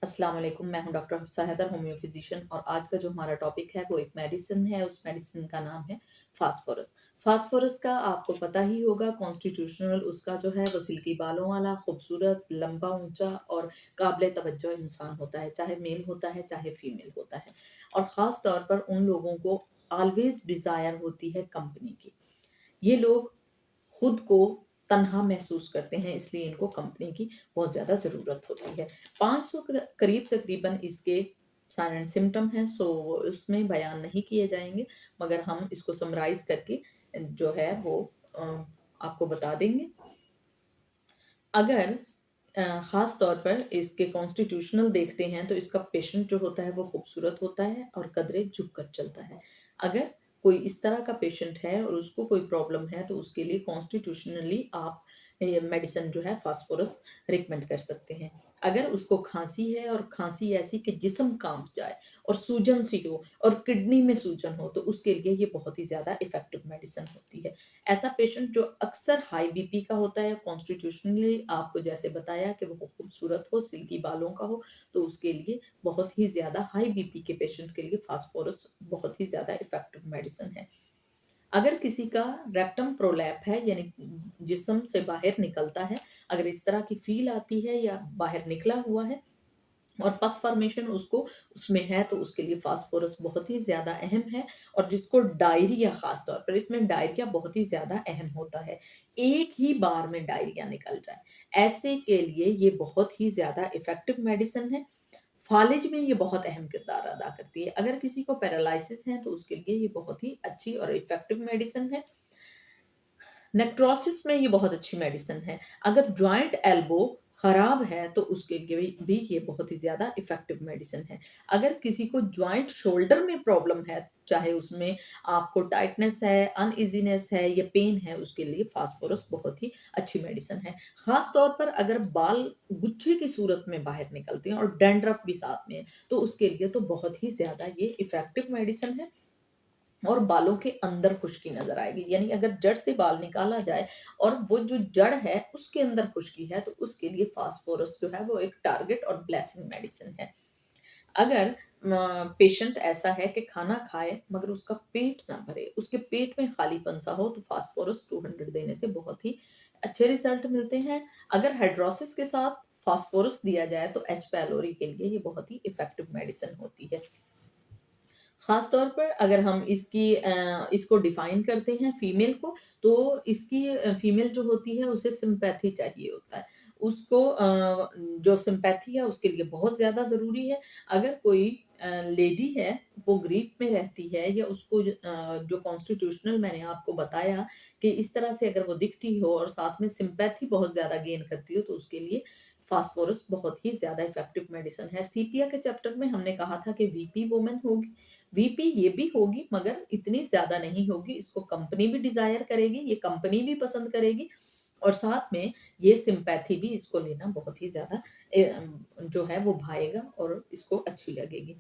अस्सलाम वालेकुम, मैं हूँ doctor Hafsa Haider, homeo physician. और आज का जो हमारा टॉपिक है वो एक मेडिसिन है। उस मेडिसिन का नाम है फास्फोरस। फास्फोरस का आपको पता ही होगा, कॉन्स्टिट्यूशनल उसका जो है वो सिल्की बालों वाला खूबसूरत लंबा ऊंचा और काबिल तवज्जो इंसान होता है, चाहे मेल होता है चाहे फीमेल होता है। और ख़ास तौर पर उन लोगों को ऑलवेज डिज़ायर होती है कंपनी की। ये लोग खुद को तन्हा महसूस करते हैं, इसलिए इनको कंपनी की बहुत ज़्यादा ज़रूरत होती है। 500 के करीब तकरीबन इसके साइन एंड सिम्पटम हैं, सो उसमें बयान नहीं किए जाएँगे, मगर हम इसको समराइज़ करके जो है वो अ, आपको बता देंगे। अगर ख़ास तौर पर इसके कॉन्स्टिट्यूशनल देखते हैं तो इसका पेशेंट जो होता है वो खूबसूरत होता है और कदरे झुक कर चलता है। अगर कोई इस तरह का पेशेंट है और उसको कोई प्रॉब्लम है तो उसके लिए कॉन्स्टिट्यूशनली आप ये मेडिसिन जो है फास्फोरस रिकमेंड कर सकते हैं। अगर उसको खाँसी है और खाँसी ऐसी कि जिस्म काँप जाए और सूजन सी हो और किडनी में सूजन हो, तो उसके लिए ये बहुत ही ज़्यादा इफ़ेक्टिव मेडिसिन होती है। ऐसा पेशेंट जो अक्सर हाई बीपी का होता है, कॉन्स्टिट्यूशनली आपको जैसे बताया कि वो खूबसूरत हो, सिल्की बालों का हो, तो उसके लिए बहुत ही ज़्यादा हाई बीपी के पेशेंट के लिए फास्फोरस बहुत ही ज़्यादा इफ़ेक्टिव मेडिसिन है। अगर किसी का रेक्टम प्रोलैप है, यानी जिस्म से बाहर निकलता है, अगर इस तरह की फ़ील आती है या बाहर निकला हुआ है और पस फॉर्मेशन उसको उसमें है, तो उसके लिए फास्फोरस बहुत ही ज़्यादा अहम है। और जिसको डायरिया, ख़ास तौर पर इसमें डायरिया बहुत ही ज़्यादा अहम होता है, एक ही बार में डायरिया निकल जाए, ऐसे के लिए ये बहुत ही ज़्यादा इफ़ेक्टिव मेडिसिन है। फ़ालिज में ये बहुत अहम किरदार अदा करती है। अगर किसी को पैरालिसिस है तो उसके लिए ये बहुत ही अच्छी और इफ़ेक्टिव मेडिसिन है। नेक्रोसिस में ये बहुत अच्छी मेडिसिन है। अगर जॉइंट एल्बो खराब है तो उसके लिए भी ये बहुत ही ज़्यादा इफ़ेक्टिव मेडिसिन है। अगर किसी को जॉइंट शोल्डर में प्रॉब्लम है, चाहे उसमें आपको टाइटनेस है, अनईज़ीनेस है या पेन है, उसके लिए फास्फोरस बहुत ही अच्छी मेडिसिन है। ख़ास तौर पर अगर बाल गुच्छे की सूरत में बाहर निकलते हैं और डैंड्रफ भी साथ में है, तो उसके लिए तो बहुत ही ज़्यादा ये इफ़ेक्टिव मेडिसिन है। और बालों के अंदर खुश्की नज़र आएगी, यानी अगर जड़ से बाल निकाला जाए और वो जो जड़ है उसके अंदर खुश्की है, तो उसके लिए फास्फोरस जो है वो एक टारगेट और ब्लेसिंग मेडिसिन है। अगर पेशेंट ऐसा है कि खाना खाए मगर उसका पेट ना भरे, उसके पेट में खालीपन सा हो, तो फास्फोरस 200 देने से बहुत ही अच्छे रिजल्ट मिलते हैं। अगर हाइड्रोसिस के साथ फास्फोरस दिया जाए तो एच पैलोरी के लिए ये बहुत ही इफेक्टिव मेडिसिन होती है। ख़ास तौर पर अगर हम इसको डिफ़ाइन करते हैं फ़ीमेल को, तो इसकी फ़ीमेल जो होती है उसे सिम्पैथी चाहिए होता है। उसको जो सिम्पैथी है उसके लिए बहुत ज़्यादा ज़रूरी है। अगर कोई लेडी है, वो ग्रीफ़ में रहती है या उसको जो कॉन्स्टिट्यूशनल मैंने आपको बताया कि इस तरह से अगर वो दिखती हो और साथ में सिम्पैथी बहुत ज़्यादा गेन करती हो, तो उसके लिए फ़ॉस्फोरस बहुत ही ज़्यादा इफ़ेक्टिव मेडिसिन है। सीपिया के चैप्टर में हमने कहा था कि वीपी वुमन होगी, वीपी ये भी होगी मगर इतनी ज़्यादा नहीं होगी, इसको कंपनी भी डिज़ायर करेगी, ये कंपनी भी पसंद करेगी और साथ में ये सिम्पैथी भी इसको लेना बहुत ही ज़्यादा जो है वो भाएगा और इसको अच्छी लगेगी।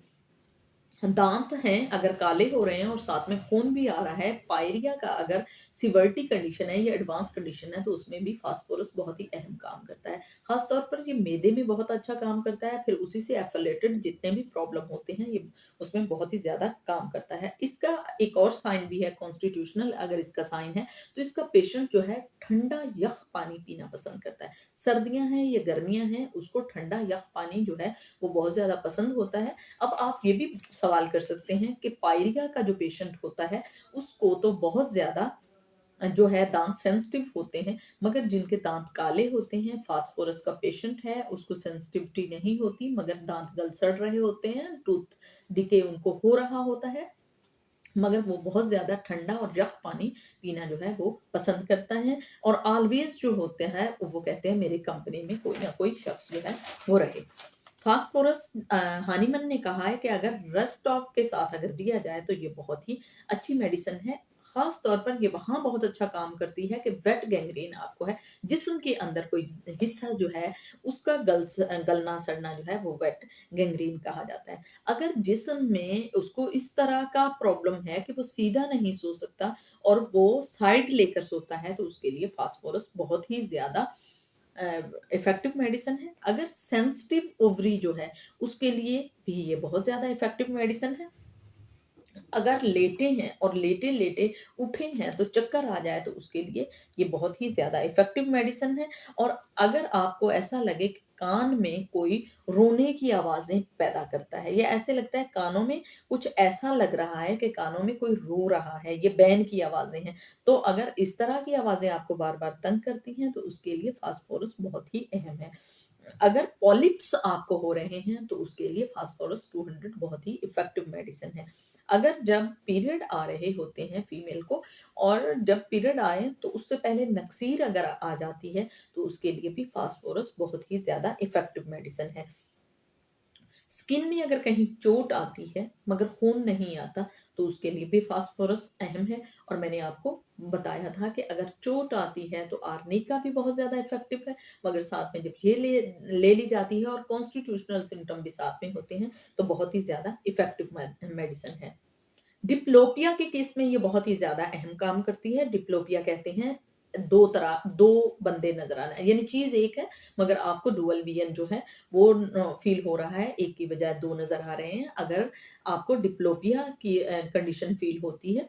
दाँत हैं अगर काले हो रहे हैं और साथ में खून भी आ रहा है, पायरिया का अगर सिवियरिटी कंडीशन है या एडवांस कंडीशन है, तो उसमें भी फास्फोरस बहुत ही अहम काम करता है। ख़ास तौर पर ये मैदे में बहुत अच्छा काम करता है, फिर उसी से एफिलिएटेड जितने भी प्रॉब्लम होते हैं, ये उसमें बहुत ही ज़्यादा काम करता है। इसका एक और साइन भी है कॉन्स्टिट्यूशनल, अगर इसका साइन है, तो इसका पेशेंट जो है ठंडा यख़ पानी पीना पसंद करता है। सर्दियाँ हैं या गर्मियाँ हैं, उसको ठंडा यख़ पानी जो है, वो बहुत ज़्यादा पसंद होता है। अब आप ये भी सवाल कर सकते हैं कि पायरिया का जो पेशेंट होता है, उसको तो बहुत ज़्यादा जो है दाँत सेंसिटिव होते हैं, मगर जिनके दाँत काले होते हैं, फास्फोरस का पेशेंट है, उसको सेंसिटिविटी नहीं होती मगर दाँत गल-सड़ रहे होते हैं, टूथ डिके उनको हो रहा होता है, मगर वो बहुत ज़्यादा ठंडा और यख़ पानी पीना जो है वो पसंद करता है। और ऑलवेज़ जो होते हैं, वो कहते हैं मेरी कंपनी में कोई ना कोई शख्स जो है वो रहे। फास्फोरस हानीमन ने कहा है कि अगर रेस्टॉक के साथ अगर दिया जाए तो ये बहुत ही अच्छी मेडिसिन है। ख़ास तौर पर ये वहाँ बहुत अच्छा काम करती है कि वेट गैंग्रीन आपको है, जिस्म के अंदर कोई हिस्सा जो है उसका गलना-सड़ना जो है वो वेट गैंग्रीन कहा जाता है। अगर जिस्म में उसको इस तरह का प्रॉब्लम है कि वो सीधा नहीं सो सकता और वो साइड लेकर सोता है, तो उसके लिए फास्फोरस बहुत ही ज़्यादा इफ़ेक्टिव मेडिसिन है। अगर सेंसिटिव ओवरी जो है, उसके लिए भी ये बहुत ज़्यादा इफ़ेक्टिव मेडिसिन है। अगर लेटे हैं और लेटे-लेटे उठे हैं तो चक्कर आ जाए तो उसके लिए ये बहुत ही ज़्यादा इफ़ेक्टिव मेडिसिन है। और अगर आपको ऐसा लगे कि कान में कोई रोने की आवाज़ें पैदा करता है या ऐसे लगता है कानों में कुछ ऐसा लग रहा है कि कानों में कोई रो रहा है, ये बैन की आवाज़ें हैं। तो अगर इस तरह की आवाज़ें आपको बार-बार तंग करती हैं तो उसके लिए फास्फोरस बहुत ही अहम है। अगर पॉलिप्स आपको हो रहे हैं तो उसके लिए फास्फोरस 200 बहुत ही इफ़ेक्टिव मेडिसिन है। अगर जब पीरियड आ रहे होते हैं फीमेल को और जब पीरियड आए तो उससे पहले नक्सीर अगर आ जाती है तो उसके लिए भी फास्फोरस बहुत ही ज़्यादा इफ़ेक्टिव मेडिसिन है। स्किन में अगर कहीं चोट आती है मगर खून नहीं आता तो उसके लिए भी फास्फोरस अहम है। और मैंने आपको बताया था कि अगर चोट आती है तो आर्निका भी बहुत ज़्यादा इफ़ेक्टिव है, मगर साथ में जब ये ले ली जाती है और कॉन्स्टिट्यूशनल सिम्पटम भी साथ में होते हैं तो बहुत ही ज़्यादा इफ़ेक्टिव मेडिसिन है। डिप्लोपिया के केस में ये बहुत ही ज़्यादा अहम काम करती है। डिप्लोपिया कहते हैं 2 बंदे नज़र आना, यानी चीज़ एक है मगर आपको डुअल विज़न जो है वो फ़ील हो रहा है, एक की बजाय 2 नज़र आ रहे हैं। अगर आपको डिप्लोपिया की कंडीशन फ़ील होती है।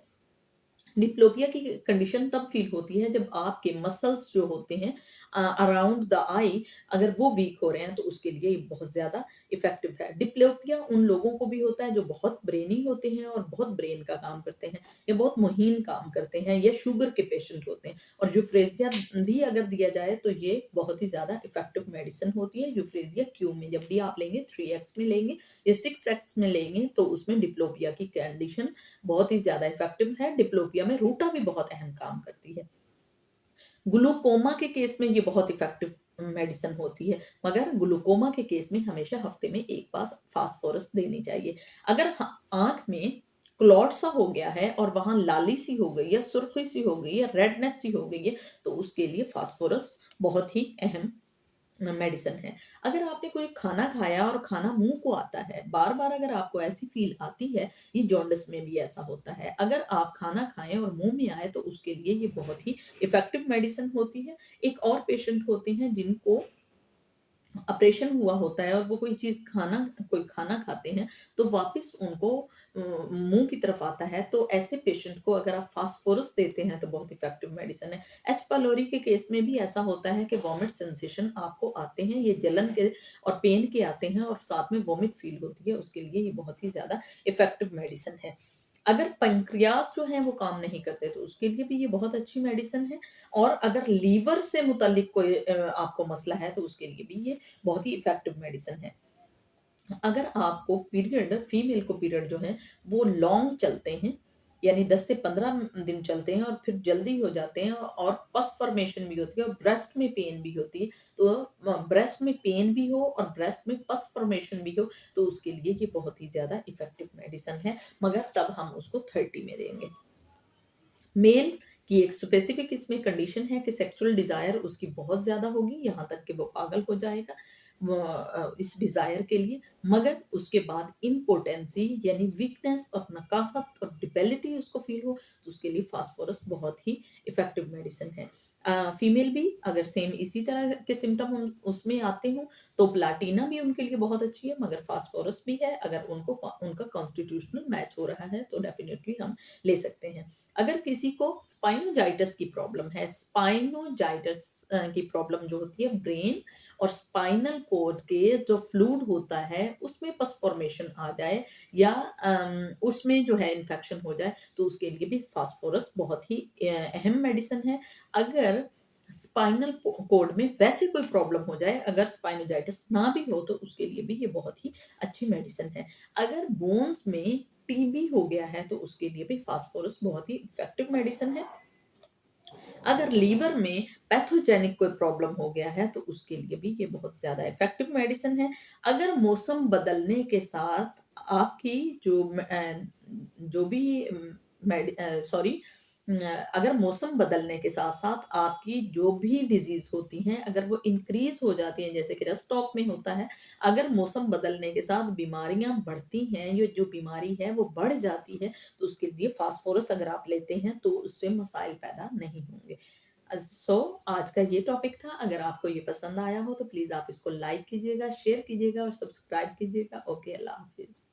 डिप्लोपिया की कंडीशन तब फ़ील होती है जब आपके मसल्स जो होते हैं अराउंड द आई, अगर वो वीक हो रहे हैं तो उसके लिए ये बहुत ज़्यादा इफ़ेक्टिव है। डिप्लोपिया उन लोगों को भी होता है जो बहुत ब्रेनी होते हैं और बहुत ब्रेन का काम करते हैं या बहुत मुहीन काम करते हैं या शुगर के पेशेंट होते हैं। और यूफ्रेज़िया भी अगर दिया जाए तो ये बहुत ही ज़्यादा इफ़ेक्टिव मेडिसिन होती है। यूफ्रेज़िया क्यू में जब भी आप लेंगे 3x में लेंगे या 6x में लेंगे तो उसमें डिप्लोपिया की कंडीशन बहुत ही ज़्यादा इफ़ेक्टिव है। डिप्लोपिया में रूटा भी बहुत अहम काम करती है। ग्लूकोमा के केस में ये बहुत इफ़ेक्टिव मेडिसिन होती है, मगर ग्लूकोमा के केस में हमेशा हफ्ते में 1 बार फास्फोरस देनी चाहिए। अगर आँख में क्लॉट सा हो गया है और वहाँ लाली सी हो गई है, सुर्खी सी हो गई है, रेडनेस सी हो गई है, तो उसके लिए फास्फोरस बहुत ही अहम मेडिसिन है। अगर आपने कोई खाना खाया और खाना मुँह को आता है, बार-बार अगर आपको ऐसी फ़ील आती है, ये जॉन्डिस में भी ऐसा होता है। अगर आप खाना खाएँ और मुँह में आए तो उसके लिए ये बहुत ही इफ़ेक्टिव मेडिसिन होती है। एक और पेशेंट होते हैं जिनको ऑपरेशन हुआ होता है और वो कोई खाना खाते हैं, तो वापस उनको मुँह की तरफ आता है, तो ऐसे पेशेंट को अगर आप फास्फोरस देते हैं, तो बहुत इफ़ेक्टिव मेडिसिन है। एच पाइलोरी के केस में भी ऐसा होता है कि वॉमिट सेंसेशन आपको आते हैं, ये जलन के और पेन के आते हैं और साथ में वॉमिट फ़ील होती है, उसके लिए ये बहुत ही ज़्यादा इफ़ेक्टिव मेडिसिन है। अगर पैंक्रियाज़ जो है वो काम नहीं करते, तो उसके लिए भी ये बहुत अच्छी मेडिसिन है। और अगर लीवर से मुतल्लिक कोई आपको मसला है, तो उसके लिए भी ये बहुत ही इफ़ेक्टिव मेडिसिन है। अगर आपको पीरियड फीमेल को पीरियड जो है वो लॉन्ग चलते हैं, यानी 10 से 15 दिन चलते हैं और फिर जल्दी हो जाते हैं और पस फॉर्मेशन भी होती है और ब्रेस्ट में पेन भी होती है, तो ब्रेस्ट में पेन भी हो और ब्रेस्ट में पस फॉर्मेशन भी हो, तो उसके लिए ये बहुत ही ज़्यादा इफ़ेक्टिव मेडिसिन है, मगर तब हम उसको 30 में देंगे। मेल की एक स्पेसिफिक इसमें कंडीशन है कि सेक्सुअल डिज़ायर उसकी बहुत ज़्यादा होगी, यहाँ तक कि वो पागल हो जाएगा इस डिज़ायर के लिए, मगर उसके बाद इम्पोटेंसी यानी वीकनेस और नकाहत और डिबिलिटी उसको फ़ील हो, तो उसके लिए फास्फोरस बहुत ही इफ़ेक्टिव मेडिसिन है। फीमेल भी अगर सेम इसी तरह के सिम्पटम उसमें आते हों, तो प्लाटिना भी उनके लिए बहुत अच्छी है, मगर फास्फोरस भी है, अगर उनका कॉन्स्टिट्यूशनल मैच हो रहा है, तो डेफ़िनिटली हम ले सकते हैं। अगर किसी को स्पाइनोजाइटिस की प्रॉब्लम है, स्पाइनोजाइटिस की प्रॉब्लम जो होती है ब्रेन और स्पाइनल कॉर्ड के जो फ्लूइड होता है उसमें पस फॉर्मेशन आ जाए या उसमें जो है इन्फेक्शन हो जाए, तो उसके लिए भी फास्फोरस बहुत ही अहम मेडिसिन है। अगर स्पाइनल कॉर्ड में वैसे कोई प्रॉब्लम हो जाए, अगर स्पाइनोजाइटिस ना भी हो तो उसके लिए भी ये बहुत ही अच्छी मेडिसिन है। अगर बोन्स में टीबी हो गया है तो उसके लिए भी फास्फोरस बहुत ही इफ़ेक्टिव मेडिसिन है। अगर लीवर में पैथोजेनिक कोई प्रॉब्लम हो गया है तो उसके लिए भी ये बहुत ज़्यादा इफ़ेक्टिव मेडिसिन है। अगर मौसम बदलने के साथ आपकी जो भी सॉरी अगर मौसम बदलने के साथ-साथ आपकी जो भी डिज़ीज़ होती हैं, अगर वो इंक्रीज़ हो जाती हैं, जैसे कि रस्ट-स्टॉप में होता है, अगर मौसम बदलने के साथ बीमारियाँ बढ़ती हैं, ये जो बीमारी है वो बढ़ जाती है, तो उसके लिए फ़ॉस्फ़ोरस अगर आप लेते हैं, तो उससे मसाइल पैदा नहीं होंगे। सो आज का ये टॉपिक था। अगर आपको ये पसंद आया हो तो प्लीज़ आप इसको लाइक कीजिएगा, शेयर कीजिएगा और सब्सक्राइब कीजिएगा। ओके, अल्लाह हाफ़िज़।